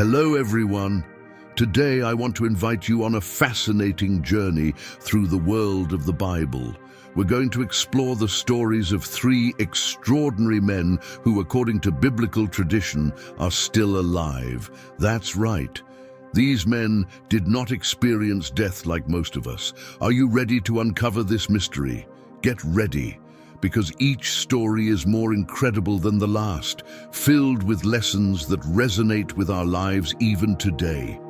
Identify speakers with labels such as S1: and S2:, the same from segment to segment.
S1: Hello everyone. Today I want to invite you on a fascinating journey through the world of the Bible. We're going to explore the stories of three extraordinary men who, according to biblical tradition, are still alive. That's right. These men did not experience death like most of us. Are you ready to uncover this mystery? Get ready, because each story is more incredible than the last, filled with lessons that resonate with our lives even today.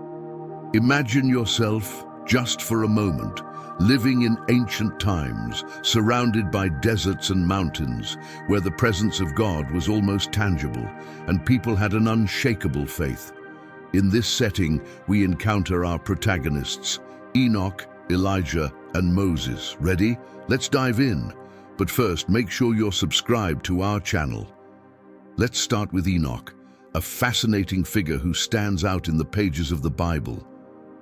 S1: Imagine yourself, just for a moment, living in ancient times, surrounded by deserts and mountains, where the presence of God was almost tangible, and people had an unshakable faith. In this setting, we encounter our protagonists, Enoch, Elijah, and Moses. Ready? Let's dive in. But first, make sure you're subscribed to our channel. Let's start with Enoch, a fascinating figure who stands out in the pages of the Bible.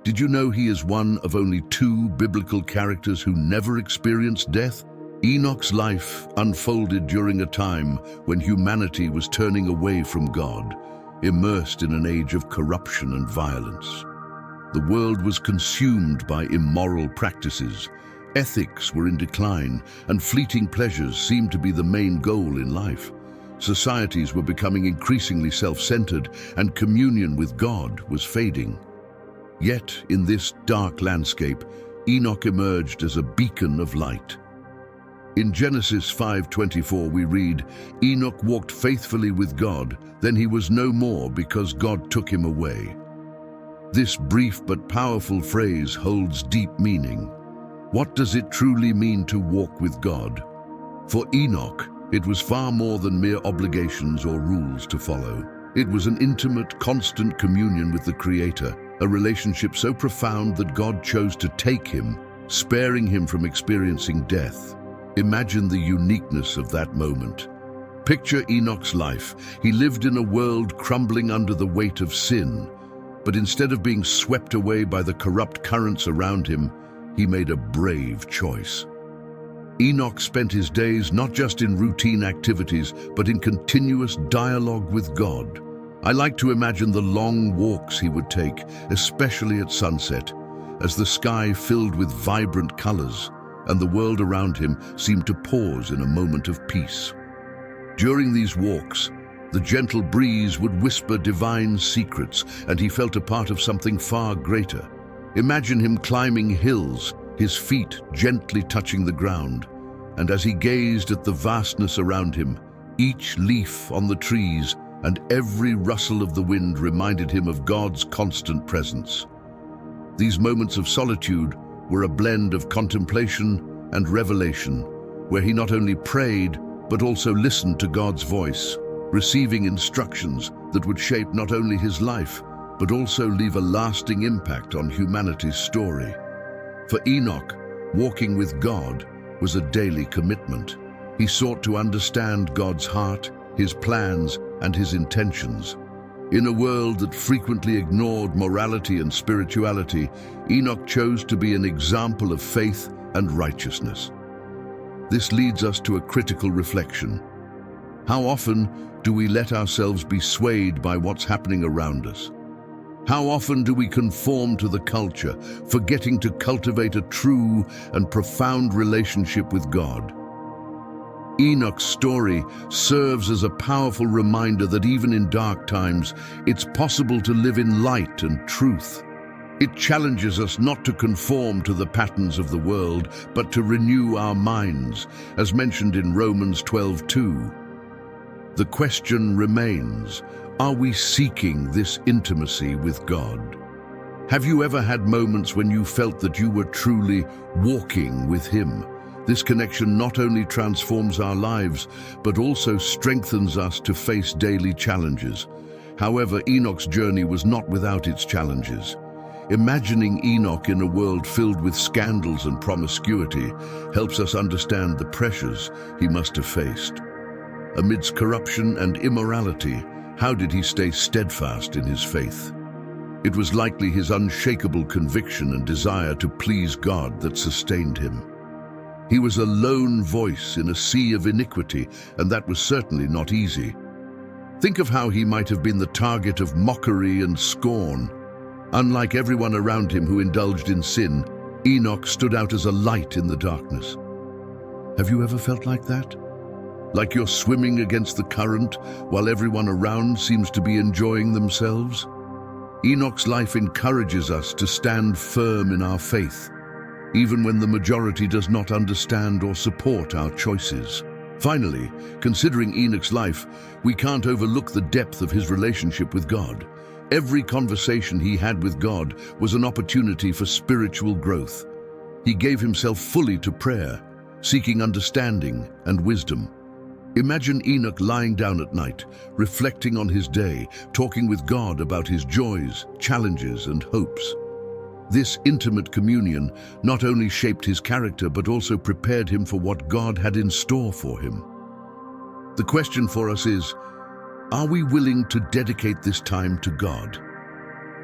S1: Did you know he is one of only two biblical characters who never experienced death? Enoch's life unfolded during a time when humanity was turning away from God, immersed in an age of corruption and violence. The world was consumed by immoral practices. Ethics were in decline, and fleeting pleasures seemed to be the main goal in life. Societies were becoming increasingly self-centered, and communion with God was fading. Yet, in this dark landscape, Enoch emerged as a beacon of light. In Genesis 5:24 we read, "Enoch walked faithfully with God, then he was no more because God took him away." This brief but powerful phrase holds deep meaning. What does it truly mean to walk with God? For Enoch, it was far more than mere obligations or rules to follow. It was an intimate, constant communion with the Creator, a relationship so profound that God chose to take him, sparing him from experiencing death. Imagine the uniqueness of that moment. Picture Enoch's life. He lived in a world crumbling under the weight of sin, but instead of being swept away by the corrupt currents around him, he made a brave choice. Enoch spent his days not just in routine activities, but in continuous dialogue with God. I like to imagine the long walks he would take, especially at sunset, as the sky filled with vibrant colors, and the world around him seemed to pause in a moment of peace. During these walks, the gentle breeze would whisper divine secrets, and he felt a part of something far greater. Imagine him climbing hills, his feet gently touching the ground, and as he gazed at the vastness around him, each leaf on the trees and every rustle of the wind reminded him of God's constant presence. These moments of solitude were a blend of contemplation and revelation, where he not only prayed, but also listened to God's voice, receiving instructions that would shape not only his life, but also leave a lasting impact on humanity's story. For Enoch, walking with God was a daily commitment. He sought to understand God's heart, his plans, and his intentions. In a world that frequently ignored morality and spirituality, Enoch chose to be an example of faith and righteousness. This leads us to a critical reflection. How often do we let ourselves be swayed by what's happening around us? How often do we conform to the culture, forgetting to cultivate a true and profound relationship with God? Enoch's story serves as a powerful reminder that even in dark times, it's possible to live in light and truth. It challenges us not to conform to the patterns of the world, but to renew our minds, as mentioned in Romans 12:2. The question remains, are we seeking this intimacy with God? Have you ever had moments when you felt that you were truly walking with Him? This connection not only transforms our lives, but also strengthens us to face daily challenges. However, Enoch's journey was not without its challenges. Imagining Enoch in a world filled with scandals and promiscuity helps us understand the pressures he must have faced. Amidst corruption and immorality, how did he stay steadfast in his faith? It was likely his unshakable conviction and desire to please God that sustained him. He was a lone voice in a sea of iniquity, and that was certainly not easy. Think of how he might have been the target of mockery and scorn. Unlike everyone around him who indulged in sin, Enoch stood out as a light in the darkness. Have you ever felt like that? Like you're swimming against the current while everyone around seems to be enjoying themselves? Enoch's life encourages us to stand firm in our faith, even when the majority does not understand or support our choices. Finally, considering Enoch's life, we can't overlook the depth of his relationship with God. Every conversation he had with God was an opportunity for spiritual growth. He gave himself fully to prayer, seeking understanding and wisdom. Imagine Enoch lying down at night, reflecting on his day, talking with God about his joys, challenges, and hopes. This intimate communion not only shaped his character but also prepared him for what God had in store for him. The question for us is, are we willing to dedicate this time to God?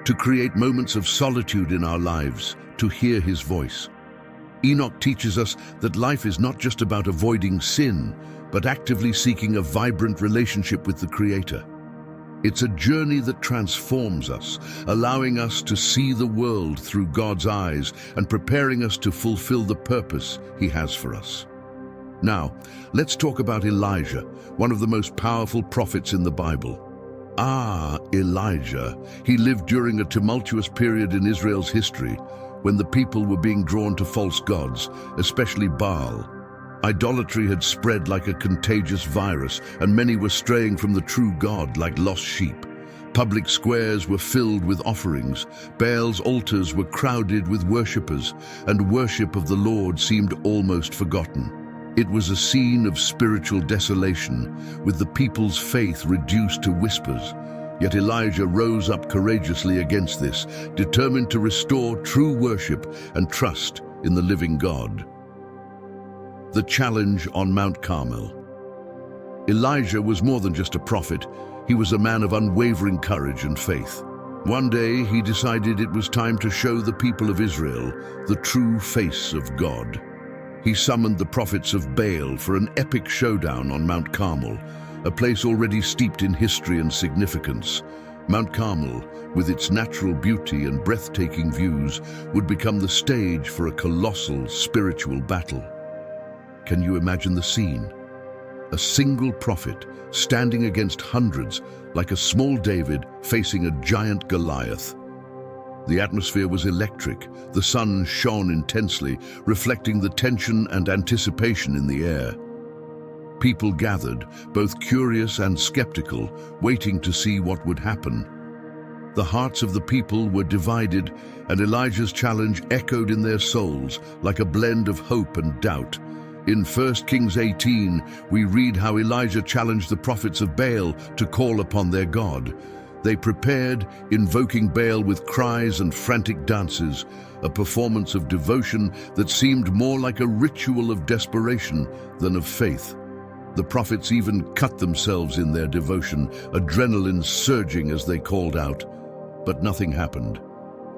S1: To create moments of solitude in our lives, to hear his voice? Enoch teaches us that life is not just about avoiding sin, but actively seeking a vibrant relationship with the Creator. It's a journey that transforms us, allowing us to see the world through God's eyes and preparing us to fulfill the purpose He has for us. Now, let's talk about Elijah, one of the most powerful prophets in the Bible. Elijah. He lived during a tumultuous period in Israel's history when the people were being drawn to false gods, especially Baal. Idolatry had spread like a contagious virus, and many were straying from the true God like lost sheep. Public squares were filled with offerings, Baal's altars were crowded with worshippers, and worship of the Lord seemed almost forgotten. It was a scene of spiritual desolation, with the people's faith reduced to whispers. Yet Elijah rose up courageously against this, determined to restore true worship and trust in the living God. The challenge on Mount Carmel. Elijah was more than just a prophet. He was a man of unwavering courage and faith. One day, he decided it was time to show the people of Israel the true face of God. He summoned the prophets of Baal for an epic showdown on Mount Carmel, a place already steeped in history and significance. Mount Carmel, with its natural beauty and breathtaking views, would become the stage for a colossal spiritual battle. Can you imagine the scene? A single prophet standing against hundreds, like a small David facing a giant Goliath. The atmosphere was electric. The sun shone intensely, reflecting the tension and anticipation in the air. People gathered, both curious and skeptical, waiting to see what would happen. The hearts of the people were divided, and Elijah's challenge echoed in their souls like a blend of hope and doubt. In 1 Kings 18, we read how Elijah challenged the prophets of Baal to call upon their God. They prepared, invoking Baal with cries and frantic dances, a performance of devotion that seemed more like a ritual of desperation than of faith. The prophets even cut themselves in their devotion, adrenaline surging as they called out. But nothing happened.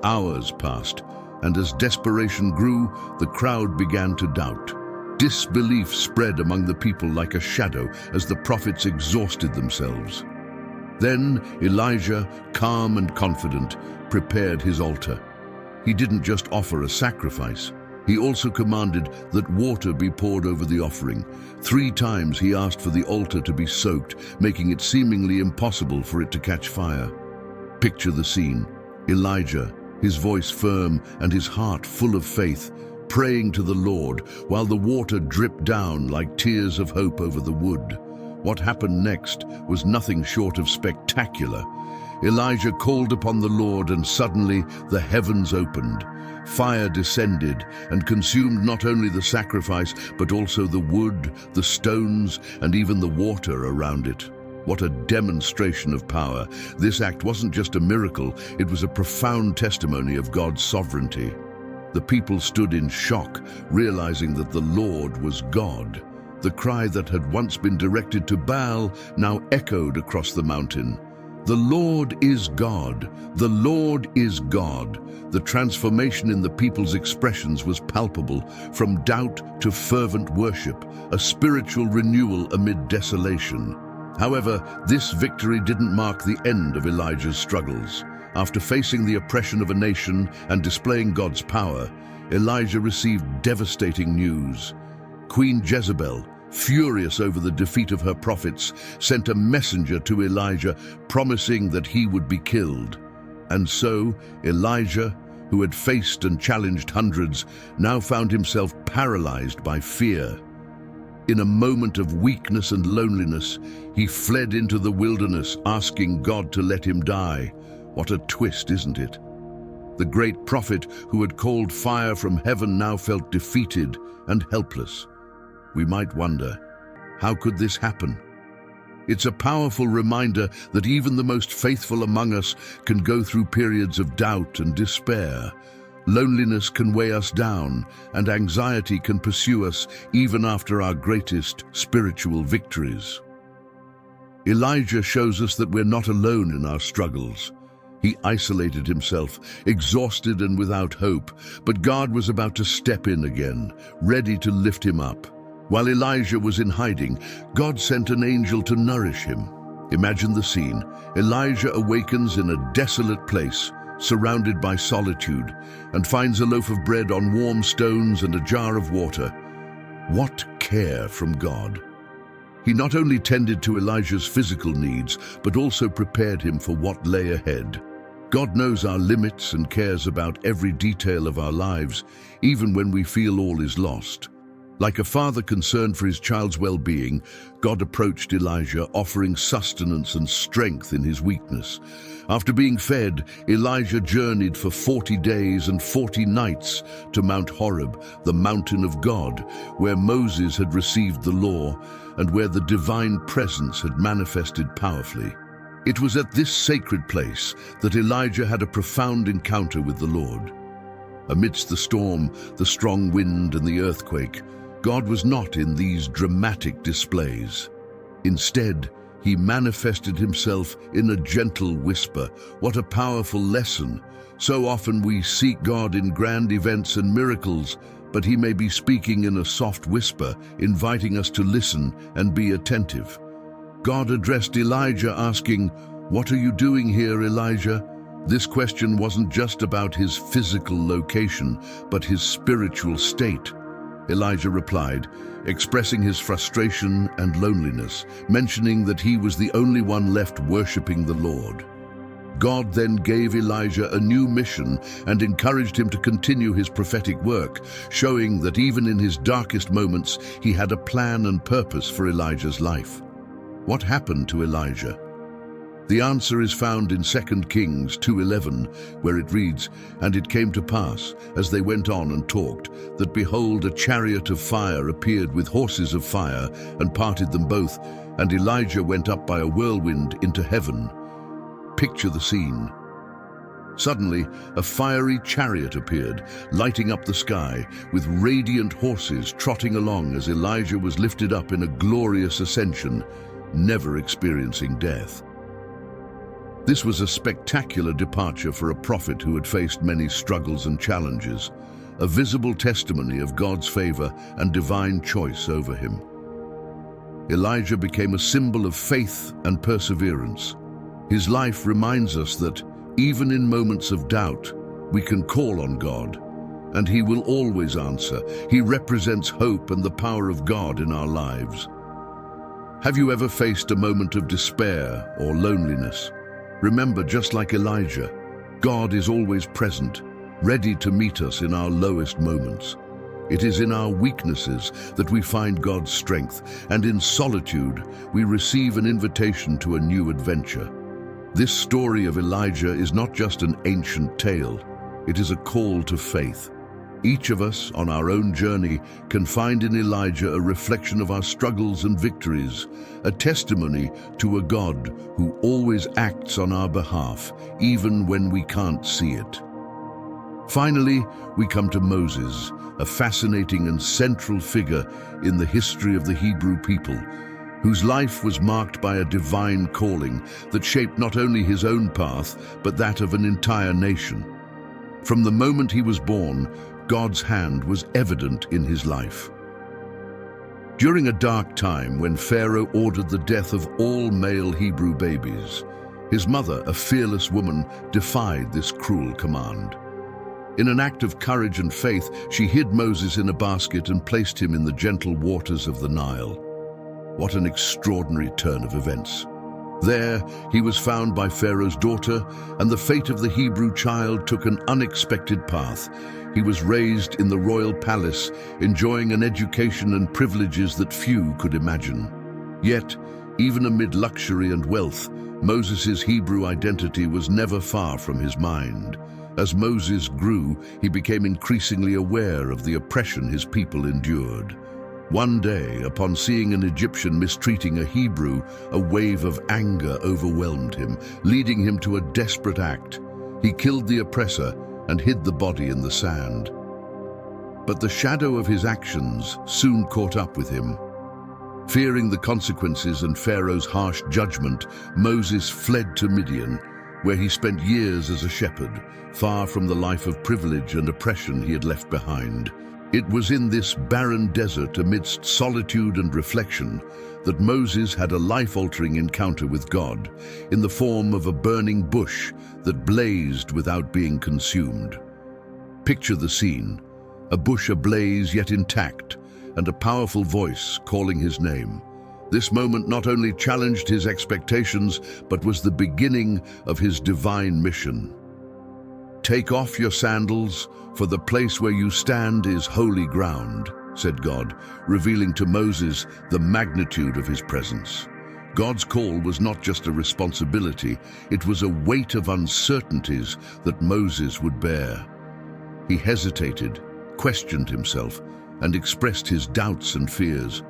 S1: Hours passed, and as desperation grew, the crowd began to doubt. Disbelief spread among the people like a shadow as the prophets exhausted themselves. Then Elijah, calm and confident, prepared his altar. He didn't just offer a sacrifice. He also commanded that water be poured over the offering. 3 times he asked for the altar to be soaked, making it seemingly impossible for it to catch fire. Picture the scene. Elijah, his voice firm and his heart full of faith, praying to the Lord while the water dripped down like tears of hope over the wood. What happened next was nothing short of spectacular. Elijah called upon the Lord, and suddenly the heavens opened. Fire descended and consumed not only the sacrifice, but also the wood, the stones, and even the water around it. What a demonstration of power. This act wasn't just a miracle, it was a profound testimony of God's sovereignty. The people stood in shock, realizing that the Lord was God. The cry that had once been directed to Baal now echoed across the mountain. The Lord is God. The Lord is God. The transformation in the people's expressions was palpable, from doubt to fervent worship, a spiritual renewal amid desolation. However, this victory didn't mark the end of Elijah's struggles. After facing the oppression of a nation and displaying God's power, Elijah received devastating news. Queen Jezebel, furious over the defeat of her prophets, sent a messenger to Elijah promising that he would be killed. And so, Elijah, who had faced and challenged hundreds, now found himself paralyzed by fear. In a moment of weakness and loneliness, he fled into the wilderness, asking God to let him die. What a twist, isn't it? The great prophet who had called fire from heaven now felt defeated and helpless. We might wonder, how could this happen? It's a powerful reminder that even the most faithful among us can go through periods of doubt and despair. Loneliness can weigh us down, and anxiety can pursue us even after our greatest spiritual victories. Elijah shows us that we're not alone in our struggles. He isolated himself, exhausted and without hope, but God was about to step in again, ready to lift him up. While Elijah was in hiding, God sent an angel to nourish him. Imagine the scene. Elijah awakens in a desolate place, surrounded by solitude, and finds a loaf of bread on warm stones and a jar of water. What care from God! He not only tended to Elijah's physical needs, but also prepared him for what lay ahead. God knows our limits and cares about every detail of our lives, even when we feel all is lost. Like a father concerned for his child's well-being, God approached Elijah, offering sustenance and strength in his weakness. After being fed, Elijah journeyed for 40 days and 40 nights to Mount Horeb, the mountain of God, where Moses had received the law and where the divine presence had manifested powerfully. It was at this sacred place that Elijah had a profound encounter with the Lord. Amidst the storm, the strong wind and the earthquake, God was not in these dramatic displays. Instead, he manifested himself in a gentle whisper. What a powerful lesson! So often we seek God in grand events and miracles, but he may be speaking in a soft whisper, inviting us to listen and be attentive. God addressed Elijah, asking, "What are you doing here, Elijah?" This question wasn't just about his physical location, but his spiritual state. Elijah replied, expressing his frustration and loneliness, mentioning that he was the only one left worshiping the Lord. God then gave Elijah a new mission and encouraged him to continue his prophetic work, showing that even in his darkest moments, he had a plan and purpose for Elijah's life. What happened to Elijah? The answer is found in 2 Kings 2:11, where it reads, "And it came to pass, as they went on and talked, that behold, a chariot of fire appeared with horses of fire, and parted them both, and Elijah went up by a whirlwind into heaven." Picture the scene. Suddenly, a fiery chariot appeared, lighting up the sky, with radiant horses trotting along as Elijah was lifted up in a glorious ascension, never experiencing death. This was a spectacular departure for a prophet who had faced many struggles and challenges, a visible testimony of God's favor and divine choice over him. Elijah became a symbol of faith and perseverance. His life reminds us that, even in moments of doubt, we can call on God, and he will always answer. He represents hope and the power of God in our lives. Have you ever faced a moment of despair or loneliness? Remember, just like Elijah, God is always present, ready to meet us in our lowest moments. It is in our weaknesses that we find God's strength, and in solitude, we receive an invitation to a new adventure. This story of Elijah is not just an ancient tale, it is a call to faith. Each of us, on our own journey, can find in Elijah a reflection of our struggles and victories, a testimony to a God who always acts on our behalf, even when we can't see it. Finally, we come to Moses, a fascinating and central figure in the history of the Hebrew people, whose life was marked by a divine calling that shaped not only his own path, but that of an entire nation. From the moment he was born, God's hand was evident in his life. During a dark time when Pharaoh ordered the death of all male Hebrew babies, his mother, a fearless woman, defied this cruel command. In an act of courage and faith, she hid Moses in a basket and placed him in the gentle waters of the Nile. What an extraordinary turn of events. There, he was found by Pharaoh's daughter, and the fate of the Hebrew child took an unexpected path. He was raised in the royal palace, enjoying an education and privileges that few could imagine. Yet, even amid luxury and wealth, Moses' Hebrew identity was never far from his mind. As Moses grew, he became increasingly aware of the oppression his people endured. One day, upon seeing an Egyptian mistreating a Hebrew, a wave of anger overwhelmed him, leading him to a desperate act. He killed the oppressor and hid the body in the sand. But the shadow of his actions soon caught up with him. Fearing the consequences and Pharaoh's harsh judgment, Moses fled to Midian, where he spent years as a shepherd, far from the life of privilege and oppression he had left behind. It was in this barren desert, amidst solitude and reflection, that Moses had a life-altering encounter with God, in the form of a burning bush that blazed without being consumed. Picture the scene: a bush ablaze yet intact, and a powerful voice calling his name. This moment not only challenged his expectations, but was the beginning of his divine mission. "Take off your sandals, for the place where you stand is holy ground," said God, revealing to Moses the magnitude of his presence. God's call was not just a responsibility, it was a weight of uncertainties that Moses would bear. He hesitated, questioned himself, and expressed his doubts and fears.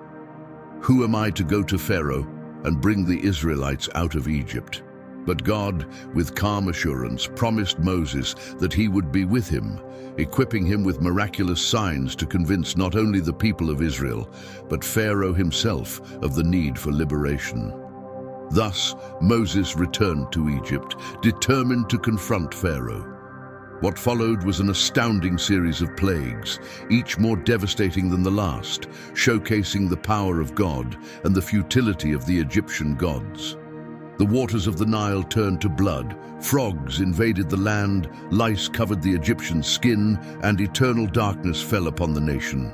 S1: "Who am I to go to Pharaoh and bring the Israelites out of Egypt?" But God, with calm assurance, promised Moses that he would be with him, equipping him with miraculous signs to convince not only the people of Israel, but Pharaoh himself of the need for liberation. Thus, Moses returned to Egypt, determined to confront Pharaoh. What followed was an astounding series of plagues, each more devastating than the last, showcasing the power of God and the futility of the Egyptian gods. The waters of the Nile turned to blood, frogs invaded the land, lice covered the Egyptian skin, and eternal darkness fell upon the nation.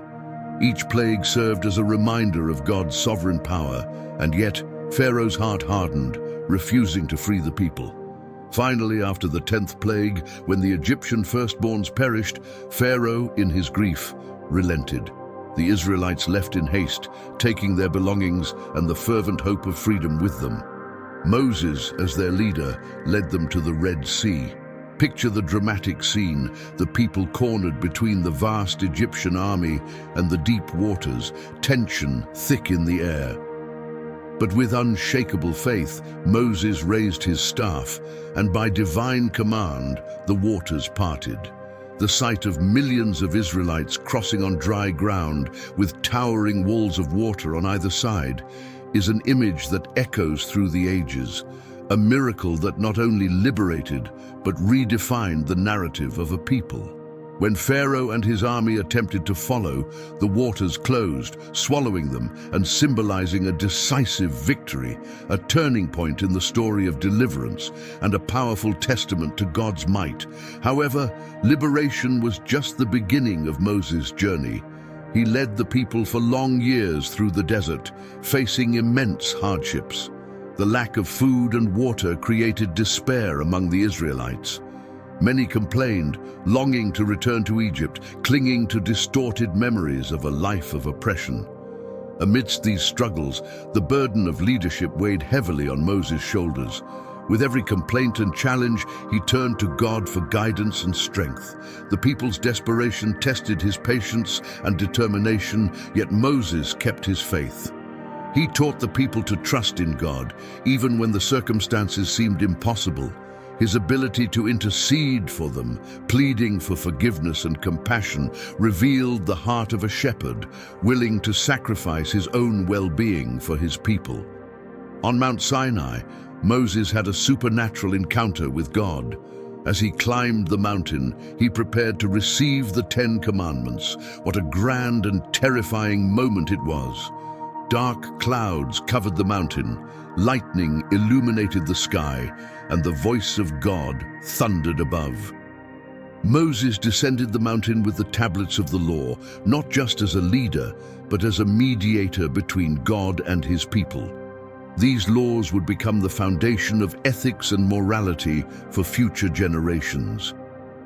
S1: Each plague served as a reminder of God's sovereign power, and yet Pharaoh's heart hardened, refusing to free the people. Finally, after the 10th plague, when the Egyptian firstborns perished, Pharaoh, in his grief, relented. The Israelites left in haste, taking their belongings and the fervent hope of freedom with them. Moses, as their leader, led them to the Red Sea. Picture the dramatic scene, the people cornered between the vast Egyptian army and the deep waters, tension thick in the air. But with unshakable faith, Moses raised his staff, and by divine command, the waters parted. The sight of millions of Israelites crossing on dry ground with towering walls of water on either side is an image that echoes through the ages, a miracle that not only liberated, but redefined the narrative of a people. When Pharaoh and his army attempted to follow, the waters closed, swallowing them and symbolizing a decisive victory, a turning point in the story of deliverance and a powerful testament to God's might. However, liberation was just the beginning of Moses' journey. He led the people for long years through the desert, facing immense hardships. The lack of food and water created despair among the Israelites. Many complained, longing to return to Egypt, clinging to distorted memories of a life of oppression. Amidst these struggles, the burden of leadership weighed heavily on Moses' shoulders. With every complaint and challenge, he turned to God for guidance and strength. The people's desperation tested his patience and determination, yet Moses kept his faith. He taught the people to trust in God, even when the circumstances seemed impossible. His ability to intercede for them, pleading for forgiveness and compassion, revealed the heart of a shepherd, willing to sacrifice his own well-being for his people. On Mount Sinai, Moses had a supernatural encounter with God. As he climbed the mountain, he prepared to receive the 10 Commandments. What a grand and terrifying moment it was. Dark clouds covered the mountain, lightning illuminated the sky, and the voice of God thundered above. Moses descended the mountain with the tablets of the law, not just as a leader, but as a mediator between God and his people. These laws would become the foundation of ethics and morality for future generations.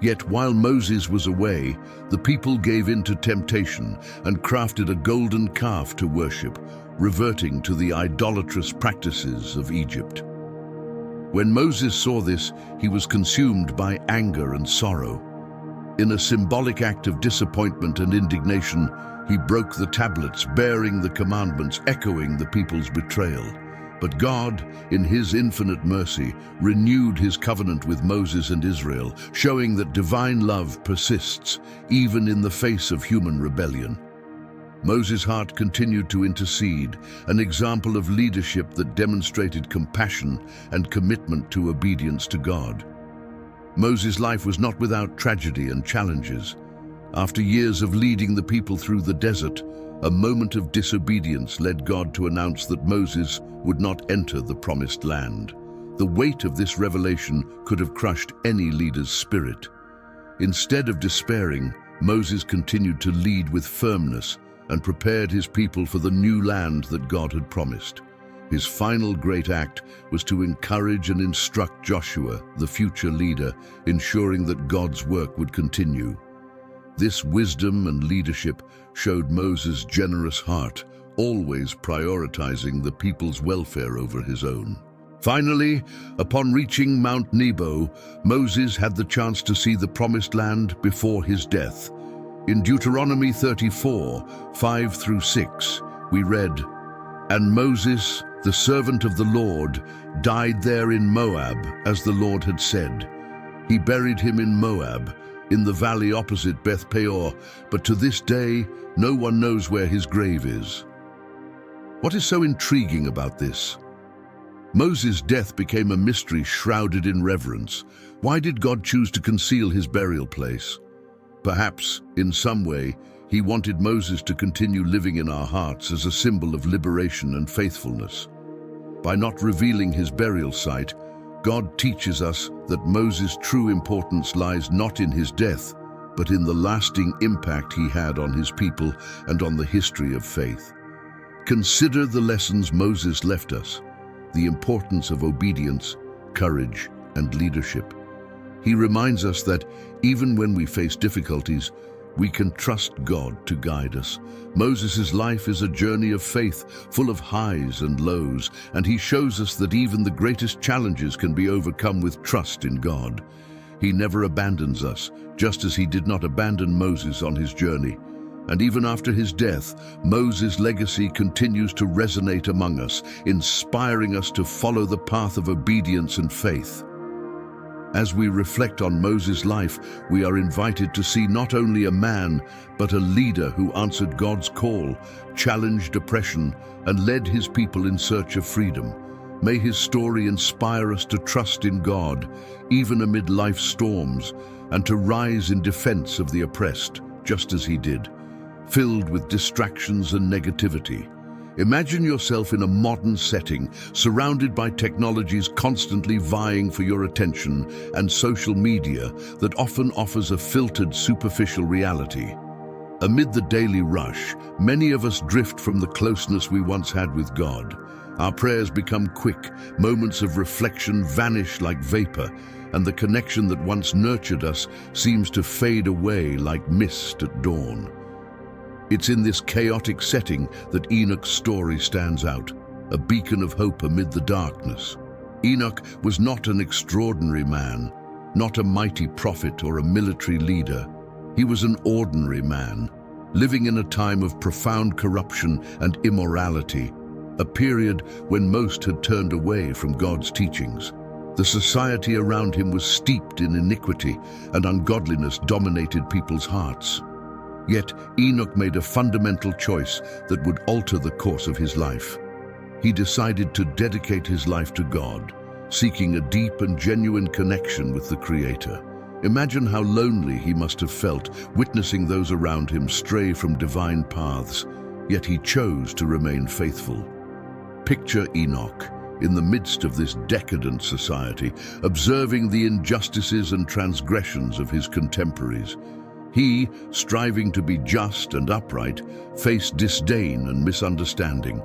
S1: Yet while Moses was away, the people gave in to temptation and crafted a golden calf to worship, reverting to the idolatrous practices of Egypt. When Moses saw this, he was consumed by anger and sorrow. In a symbolic act of disappointment and indignation, he broke the tablets bearing the commandments, echoing the people's betrayal. But God, in his infinite mercy, renewed his covenant with Moses and Israel, showing that divine love persists, even in the face of human rebellion. Moses' heart continued to intercede, an example of leadership that demonstrated compassion and commitment to obedience to God. Moses' life was not without tragedy and challenges. After years of leading the people through the desert, a moment of disobedience led God to announce that Moses would not enter the promised land. The weight of this revelation could have crushed any leader's spirit. Instead of despairing, Moses continued to lead with firmness and prepared his people for the new land that God had promised. His final great act was to encourage and instruct Joshua, the future leader, ensuring that God's work would continue. This wisdom and leadership showed Moses' generous heart, always prioritizing the people's welfare over his own. Finally, upon reaching Mount Nebo, Moses had the chance to see the promised land before his death. In Deuteronomy 34, 5-6, we read, "And Moses, the servant of the Lord, died there in Moab, as the Lord had said. He buried him in Moab, in the valley opposite Beth Peor, but to this day no one knows where his grave is." What is so intriguing about this? Moses' death became a mystery shrouded in reverence. Why did God choose to conceal his burial place? Perhaps, in some way, he wanted Moses to continue living in our hearts as a symbol of liberation and faithfulness. By not revealing his burial site, God teaches us that Moses' true importance lies not in his death, but in the lasting impact he had on his people and on the history of faith. Consider the lessons Moses left us, the importance of obedience, courage, and leadership. He reminds us that even when we face difficulties, we can trust God to guide us. Moses' life is a journey of faith, full of highs and lows, and he shows us that even the greatest challenges can be overcome with trust in God. He never abandons us, just as he did not abandon Moses on his journey. And even after his death, Moses' legacy continues to resonate among us, inspiring us to follow the path of obedience and faith. As we reflect on Moses' life, we are invited to see not only a man, but a leader who answered God's call, challenged oppression, and led his people in search of freedom. May his story inspire us to trust in God, even amid life's storms, and to rise in defense of the oppressed, just as he did. Filled with distractions and negativity, imagine yourself in a modern setting, surrounded by technologies constantly vying for your attention and social media that often offers a filtered, superficial reality. Amid the daily rush, many of us drift from the closeness we once had with God. Our prayers become quick, moments of reflection vanish like vapor, and the connection that once nurtured us seems to fade away like mist at dawn. It's in this chaotic setting that Enoch's story stands out, a beacon of hope amid the darkness. Enoch was not an extraordinary man, not a mighty prophet or a military leader. He was an ordinary man, living in a time of profound corruption and immorality, a period when most had turned away from God's teachings. The society around him was steeped in iniquity, and ungodliness dominated people's hearts. Yet Enoch made a fundamental choice that would alter the course of his life. He decided to dedicate his life to God, seeking a deep and genuine connection with the Creator. Imagine how lonely he must have felt, witnessing those around him stray from divine paths, yet he chose to remain faithful. Picture Enoch, in the midst of this decadent society, observing the injustices and transgressions of his contemporaries. He, striving to be just and upright, faced disdain and misunderstanding.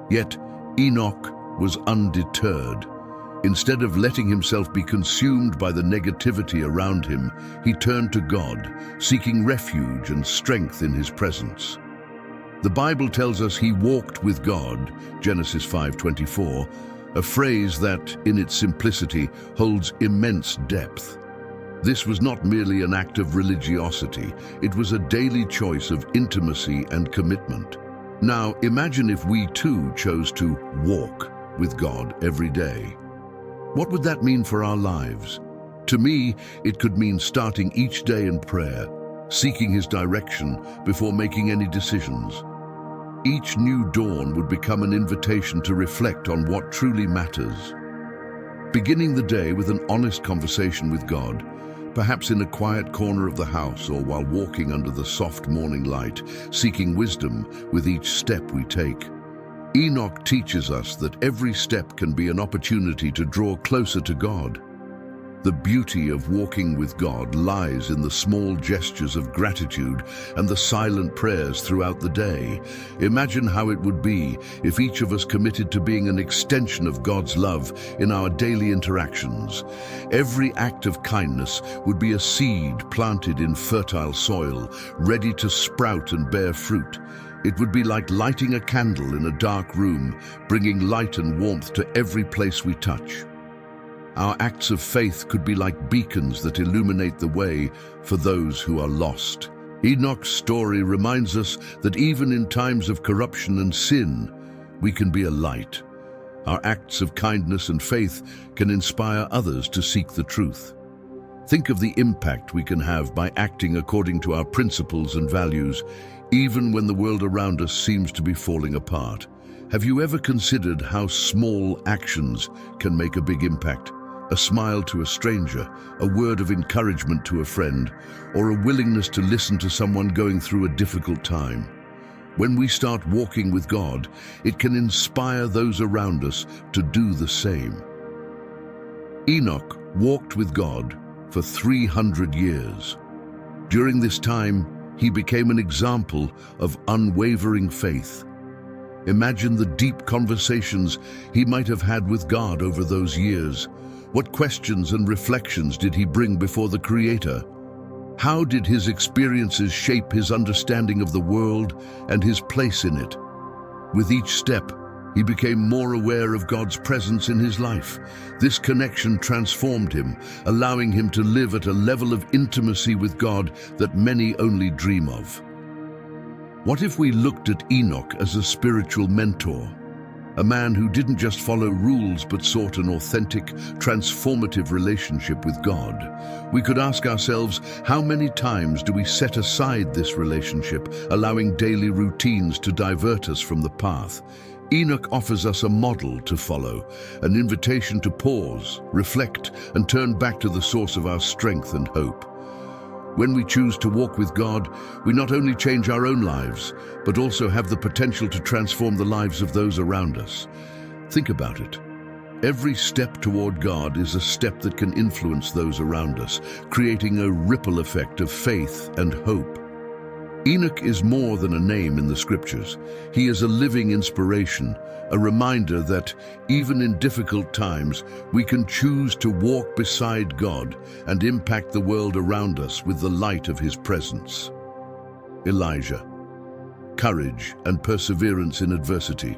S1: Yet Enoch was undeterred. Instead of letting himself be consumed by the negativity around him, he turned to God, seeking refuge and strength in his presence. The Bible tells us he walked with God, Genesis 5:24, a phrase that, in its simplicity, holds immense depth. This was not merely an act of religiosity, it was a daily choice of intimacy and commitment. Now, imagine if we too chose to walk with God every day. What would that mean for our lives? To me, it could mean starting each day in prayer, seeking His direction before making any decisions. Each new dawn would become an invitation to reflect on what truly matters. Beginning the day with an honest conversation with God, perhaps in a quiet corner of the house or while walking under the soft morning light, seeking wisdom with each step we take. Enoch teaches us that every step can be an opportunity to draw closer to God. The beauty of walking with God lies in the small gestures of gratitude and the silent prayers throughout the day. Imagine how it would be if each of us committed to being an extension of God's love in our daily interactions. Every act of kindness would be a seed planted in fertile soil, ready to sprout and bear fruit. It would be like lighting a candle in a dark room, bringing light and warmth to every place we touch. Our acts of faith could be like beacons that illuminate the way for those who are lost. Enoch's story reminds us that even in times of corruption and sin, we can be a light. Our acts of kindness and faith can inspire others to seek the truth. Think of the impact we can have by acting according to our principles and values, even when the world around us seems to be falling apart. Have you ever considered how small actions can make a big impact? A smile to a stranger, a word of encouragement to a friend, or a willingness to listen to someone going through a difficult time. When we start walking with God, it can inspire those around us to do the same. Enoch walked with God for 300 years. During this time, he became an example of unwavering faith. Imagine the deep conversations he might have had with God over those years. What questions and reflections did he bring before the Creator? How did his experiences shape his understanding of the world and his place in it? With each step, he became more aware of God's presence in his life. This connection transformed him, allowing him to live at a level of intimacy with God that many only dream of. What if we looked at Enoch as a spiritual mentor? A man who didn't just follow rules but sought an authentic, transformative relationship with God. We could ask ourselves, how many times do we set aside this relationship, allowing daily routines to divert us from the path? Enoch offers us a model to follow, an invitation to pause, reflect, and turn back to the source of our strength and hope. When we choose to walk with God, we not only change our own lives, but also have the potential to transform the lives of those around us. Think about it. Every step toward God is a step that can influence those around us, creating a ripple effect of faith and hope. Enoch is more than a name in the scriptures. He is a living inspiration, a reminder that, even in difficult times, we can choose to walk beside God and impact the world around us with the light of His presence. Elijah. Courage and perseverance in adversity.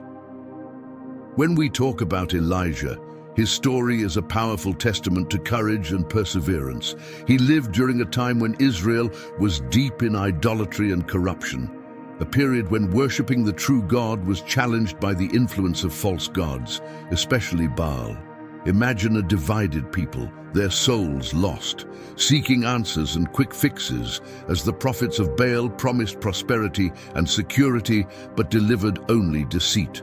S1: When we talk about Elijah, his story is a powerful testament to courage and perseverance. He lived during a time when Israel was deep in idolatry and corruption, a period when worshipping the true God was challenged by the influence of false gods, especially Baal. Imagine a divided people, their souls lost, seeking answers and quick fixes as the prophets of Baal promised prosperity and security but delivered only deceit.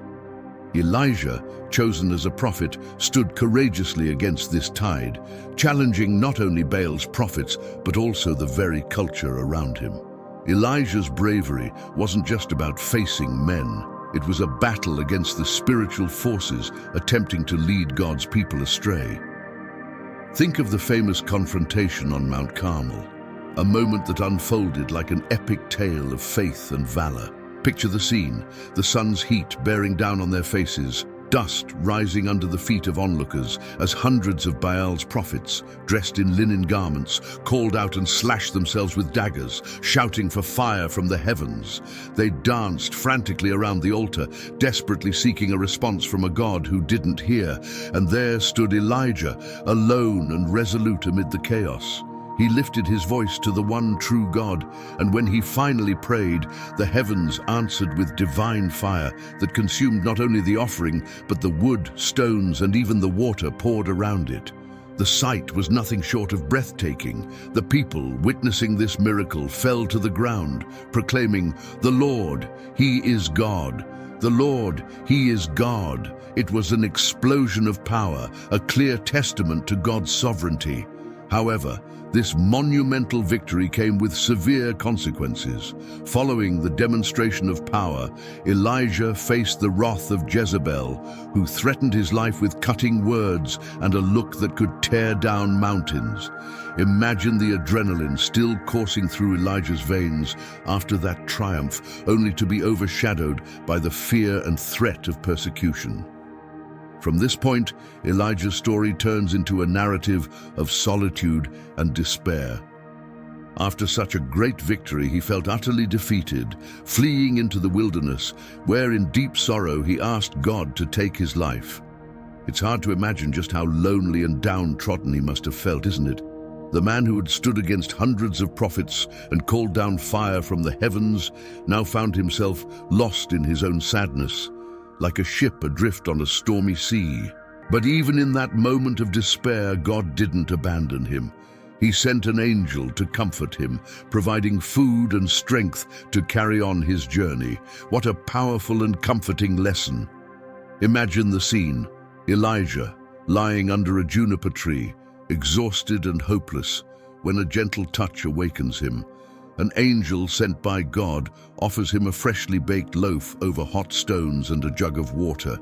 S1: Elijah, chosen as a prophet, stood courageously against this tide, challenging not only Baal's prophets, but also the very culture around him. Elijah's bravery wasn't just about facing men. It was a battle against the spiritual forces attempting to lead God's people astray. Think of the famous confrontation on Mount Carmel, a moment that unfolded like an epic tale of faith and valor. Picture the scene, the sun's heat bearing down on their faces, dust rising under the feet of onlookers as hundreds of Baal's prophets, dressed in linen garments, called out and slashed themselves with daggers, shouting for fire from the heavens. They danced frantically around the altar, desperately seeking a response from a God who didn't hear. And there stood Elijah, alone and resolute amid the chaos. He lifted his voice to the one true God, and when he finally prayed, the heavens answered with divine fire that consumed not only the offering, but the wood, stones, and even the water poured around it. The sight was nothing short of breathtaking. The people, witnessing this miracle, fell to the ground, proclaiming, "The Lord, He is God. The Lord, He is God." It was an explosion of power, a clear testament to God's sovereignty. However, this monumental victory came with severe consequences. Following the demonstration of power, Elijah faced the wrath of Jezebel, who threatened his life with cutting words and a look that could tear down mountains. Imagine the adrenaline still coursing through Elijah's veins after that triumph, only to be overshadowed by the fear and threat of persecution. From this point, Elijah's story turns into a narrative of solitude and despair. After such a great victory, he felt utterly defeated, fleeing into the wilderness, where in deep sorrow he asked God to take his life. It's hard to imagine just how lonely and downtrodden he must have felt, isn't it? The man who had stood against hundreds of prophets and called down fire from the heavens now found himself lost in his own sadness, like a ship adrift on a stormy sea. But even in that moment of despair, God didn't abandon him. He sent an angel to comfort him, providing food and strength to carry on his journey. What a powerful and comforting lesson. Imagine the scene: Elijah lying under a juniper tree, exhausted and hopeless, when a gentle touch awakens him. An angel sent by God offers him a freshly baked loaf over hot stones and a jug of water.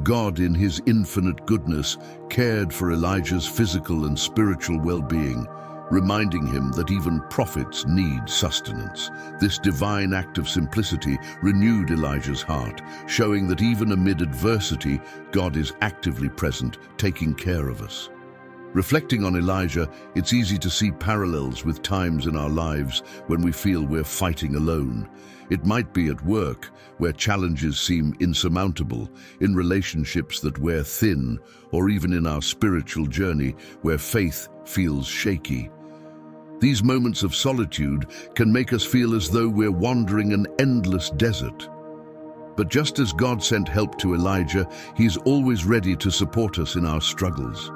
S1: God, in his infinite goodness, cared for Elijah's physical and spiritual well-being, reminding him that even prophets need sustenance. This divine act of simplicity renewed Elijah's heart, showing that even amid adversity, God is actively present, taking care of us. Reflecting on Elijah, it's easy to see parallels with times in our lives when we feel we're fighting alone. It might be at work, where challenges seem insurmountable, in relationships that wear thin, or even in our spiritual journey, where faith feels shaky. These moments of solitude can make us feel as though we're wandering an endless desert. But just as God sent help to Elijah, He's always ready to support us in our struggles.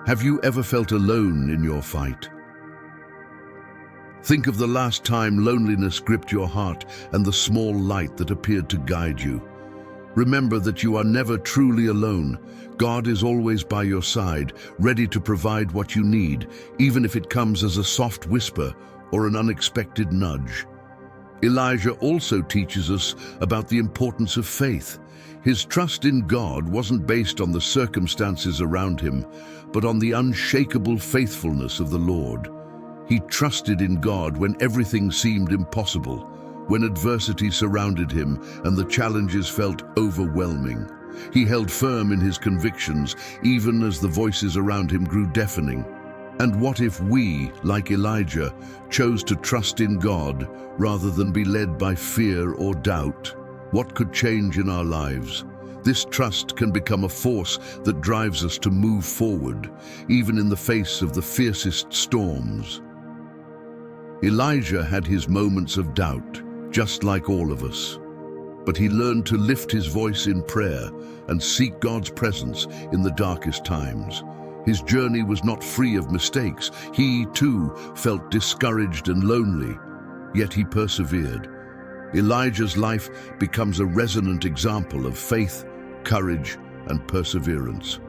S1: Have you ever felt alone in your fight? Think of the last time loneliness gripped your heart and the small light that appeared to guide you. Remember that you are never truly alone. God is always by your side, ready to provide what you need, even if it comes as a soft whisper or an unexpected nudge. Elijah also teaches us about the importance of faith. His trust in God wasn't based on the circumstances around him, but on the unshakable faithfulness of the Lord. He trusted in God when everything seemed impossible, when adversity surrounded him and the challenges felt overwhelming. He held firm in his convictions, even as the voices around him grew deafening. And what if we, like Elijah, chose to trust in God rather than be led by fear or doubt? What could change in our lives? This trust can become a force that drives us to move forward, even in the face of the fiercest storms. Elijah had his moments of doubt, just like all of us. But he learned to lift his voice in prayer and seek God's presence in the darkest times. His journey was not free of mistakes. He, too, felt discouraged and lonely, yet he persevered. Elijah's life becomes a resonant example of faith, courage, and perseverance.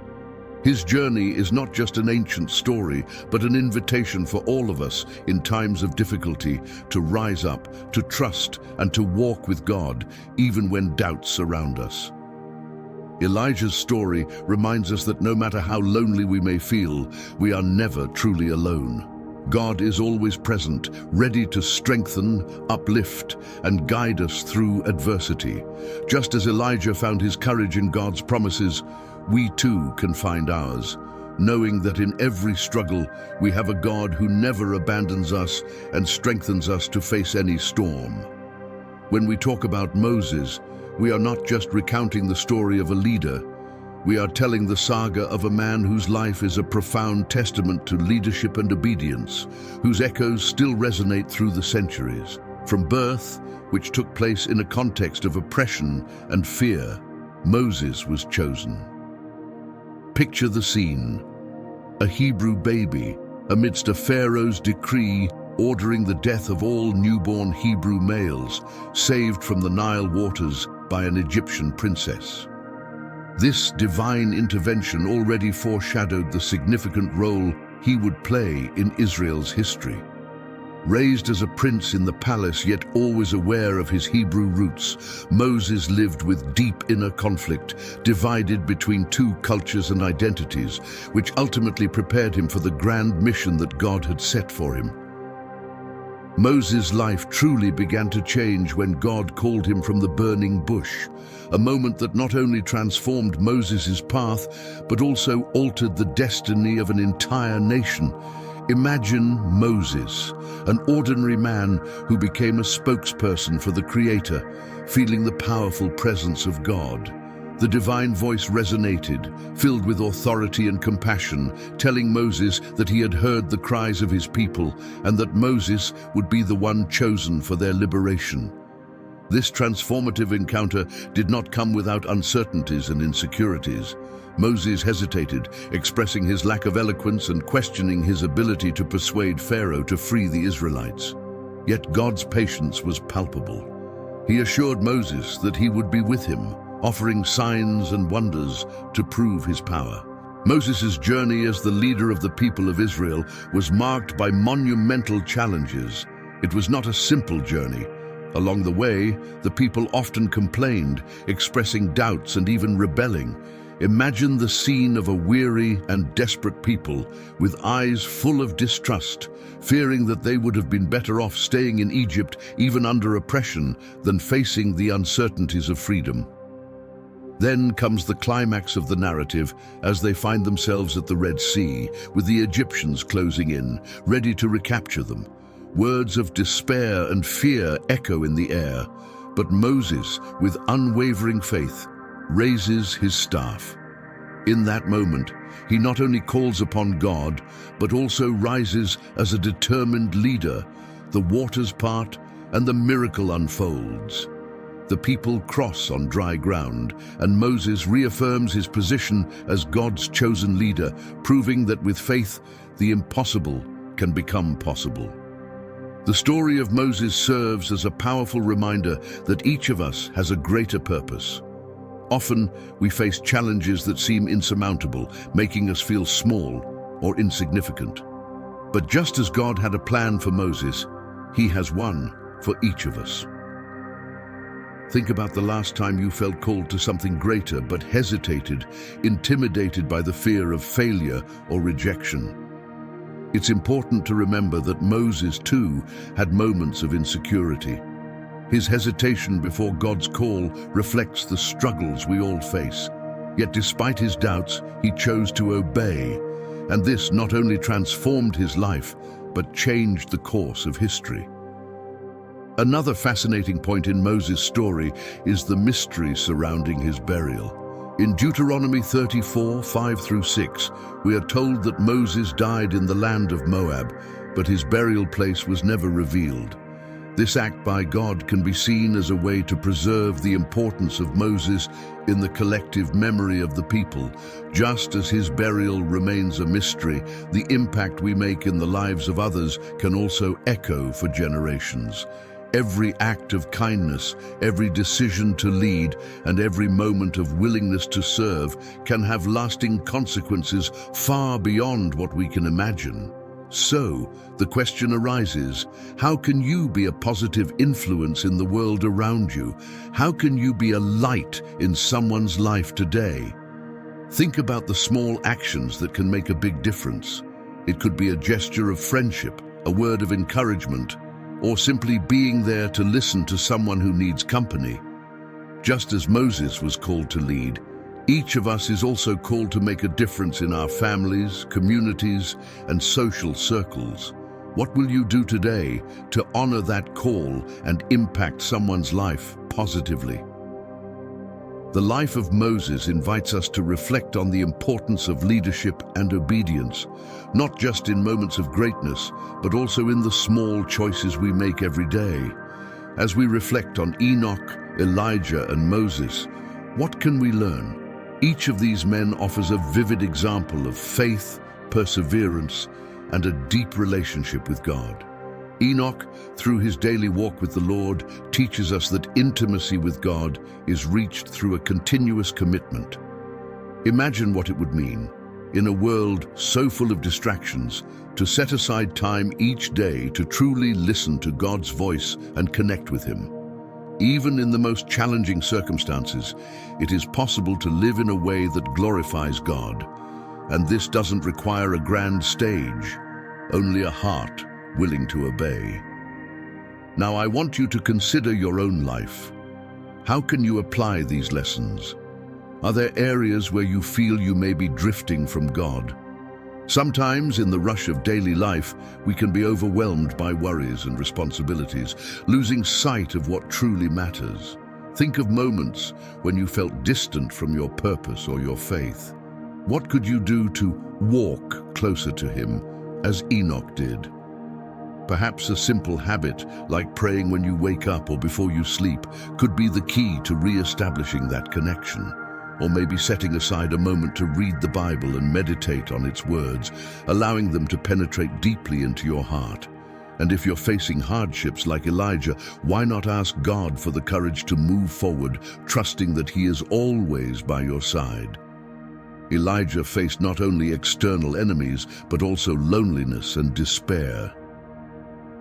S1: His journey is not just an ancient story, but an invitation for all of us in times of difficulty to rise up, to trust, and to walk with God, even when doubts surround us. Elijah's story reminds us that no matter how lonely we may feel, we are never truly alone. God is always present, ready to strengthen, uplift, and guide us through adversity. Just as Elijah found his courage in God's promises, we too can find ours, knowing that in every struggle we have a God who never abandons us and strengthens us to face any storm. When we talk about Moses, we are not just recounting the story of a leader. We are telling the saga of a man whose life is a profound testament to leadership and obedience, whose echoes still resonate through the centuries. From birth, which took place in a context of oppression and fear, Moses was chosen. Picture the scene: a Hebrew baby amidst a Pharaoh's decree ordering the death of all newborn Hebrew males, saved from the Nile waters by an Egyptian princess. This divine intervention already foreshadowed the significant role he would play in Israel's history. Raised as a prince in the palace, yet always aware of his Hebrew roots, Moses lived with deep inner conflict, divided between two cultures and identities, which ultimately prepared him for the grand mission that God had set for him. Moses' life truly began to change when God called him from the burning bush, a moment that not only transformed Moses' path, but also altered the destiny of an entire nation. Imagine Moses, an ordinary man who became a spokesperson for the Creator, feeling the powerful presence of God. The divine voice resonated, filled with authority and compassion, telling Moses that he had heard the cries of his people and that Moses would be the one chosen for their liberation. This transformative encounter did not come without uncertainties and insecurities. Moses hesitated, expressing his lack of eloquence and questioning his ability to persuade Pharaoh to free the Israelites. Yet God's patience was palpable. He assured Moses that he would be with him, offering signs and wonders to prove his power. Moses' journey as the leader of the people of Israel was marked by monumental challenges. It was not a simple journey. Along the way, the people often complained, expressing doubts and even rebelling. Imagine the scene of a weary and desperate people with eyes full of distrust, fearing that they would have been better off staying in Egypt, even under oppression, than facing the uncertainties of freedom. Then comes the climax of the narrative as they find themselves at the Red Sea, with the Egyptians closing in, ready to recapture them. Words of despair and fear echo in the air, but Moses, with unwavering faith, raises his staff. In that moment, he not only calls upon God, but also rises as a determined leader. The waters part and the miracle unfolds. The people cross on dry ground, and Moses reaffirms his position as God's chosen leader, proving that with faith, the impossible can become possible. The story of Moses serves as a powerful reminder that each of us has a greater purpose. Often, we face challenges that seem insurmountable, making us feel small or insignificant. But just as God had a plan for Moses, He has one for each of us. Think about the last time you felt called to something greater but hesitated, intimidated by the fear of failure or rejection. It's important to remember that Moses, too, had moments of insecurity. His hesitation before God's call reflects the struggles we all face. Yet despite his doubts, he chose to obey, and this not only transformed his life, but changed the course of history. Another fascinating point in Moses' story is the mystery surrounding his burial. In Deuteronomy 34, 5-6, we are told that Moses died in the land of Moab, but his burial place was never revealed. This act by God can be seen as a way to preserve the importance of Moses in the collective memory of the people. Just as his burial remains a mystery, the impact we make in the lives of others can also echo for generations. Every act of kindness, every decision to lead, and every moment of willingness to serve can have lasting consequences far beyond what we can imagine. So, the question arises, how can you be a positive influence in the world around you? How can you be a light in someone's life today? Think about the small actions that can make a big difference. It could be a gesture of friendship, a word of encouragement, or simply being there to listen to someone who needs company. Just as Moses was called to lead, each of us is also called to make a difference in our families, communities, and social circles. What will you do today to honor that call and impact someone's life positively? The life of Moses invites us to reflect on the importance of leadership and obedience, not just in moments of greatness, but also in the small choices we make every day. As we reflect on Enoch, Elijah, and Moses, what can we learn? Each of these men offers a vivid example of faith, perseverance, and a deep relationship with God. Enoch, through his daily walk with the Lord, teaches us that intimacy with God is reached through a continuous commitment. Imagine what it would mean, in a world so full of distractions, to set aside time each day to truly listen to God's voice and connect with Him. Even in the most challenging circumstances, it is possible to live in a way that glorifies God. And this doesn't require a grand stage, only a heart willing to obey. Now I want you to consider your own life. How can you apply these lessons? Are there areas where you feel you may be drifting from God? Sometimes in the rush of daily life, we can be overwhelmed by worries and responsibilities, losing sight of what truly matters. Think of moments when you felt distant from your purpose or your faith. What could you do to walk closer to Him, as Enoch did? Perhaps a simple habit, like praying when you wake up or before you sleep, could be the key to re-establishing that connection. Or maybe setting aside a moment to read the Bible and meditate on its words, allowing them to penetrate deeply into your heart. And if you're facing hardships like Elijah, why not ask God for the courage to move forward, trusting that He is always by your side? Elijah faced not only external enemies, but also loneliness and despair.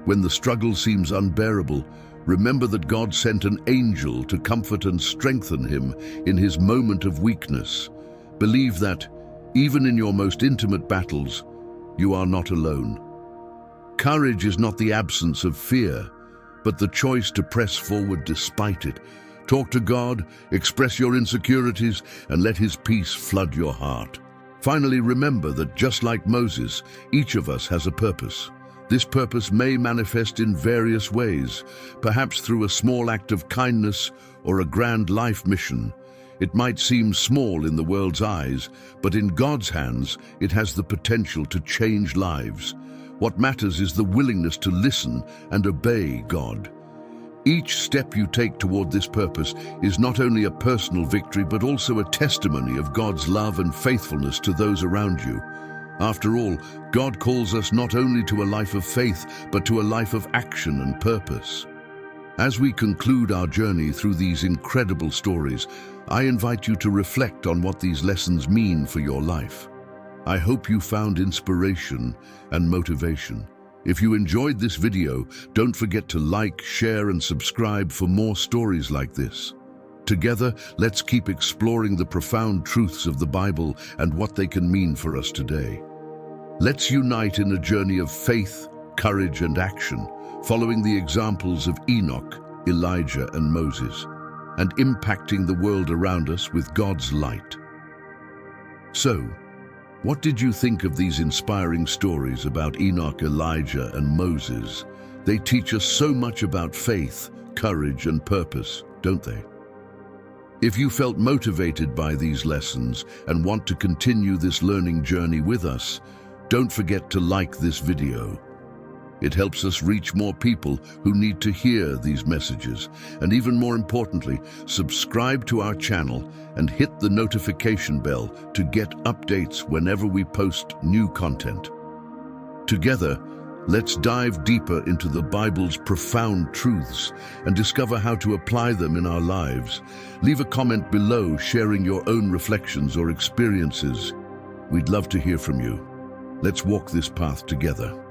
S1: When the struggle seems unbearable, remember that God sent an angel to comfort and strengthen him in his moment of weakness. Believe that, even in your most intimate battles, you are not alone. Courage is not the absence of fear, but the choice to press forward despite it. Talk to God, express your insecurities, and let His peace flood your heart. Finally, remember that just like Moses, each of us has a purpose. This purpose may manifest in various ways, perhaps through a small act of kindness or a grand life mission. It might seem small in the world's eyes, but in God's hands, it has the potential to change lives. What matters is the willingness to listen and obey God. Each step you take toward this purpose is not only a personal victory, but also a testimony of God's love and faithfulness to those around you. After all, God calls us not only to a life of faith, but to a life of action and purpose. As we conclude our journey through these incredible stories, I invite you to reflect on what these lessons mean for your life. I hope you found inspiration and motivation. If you enjoyed this video, don't forget to like, share, and subscribe for more stories like this. Together, let's keep exploring the profound truths of the Bible and what they can mean for us today. Let's unite in a journey of faith, courage, and action, following the examples of Enoch, Elijah, and Moses, and impacting the world around us with God's light. So, what did you think of these inspiring stories about Enoch, Elijah, and Moses? They teach us so much about faith, courage, and purpose, don't they? If you felt motivated by these lessons and want to continue this learning journey with us, don't forget to like this video. It helps us reach more people who need to hear these messages. And even more importantly, subscribe to our channel and hit the notification bell to get updates whenever we post new content. Together, Let's dive deeper into the Bible's profound truths and discover how to apply them in our lives. Leave a comment below sharing your own reflections or experiences. We'd love to hear from you. Let's walk this path together.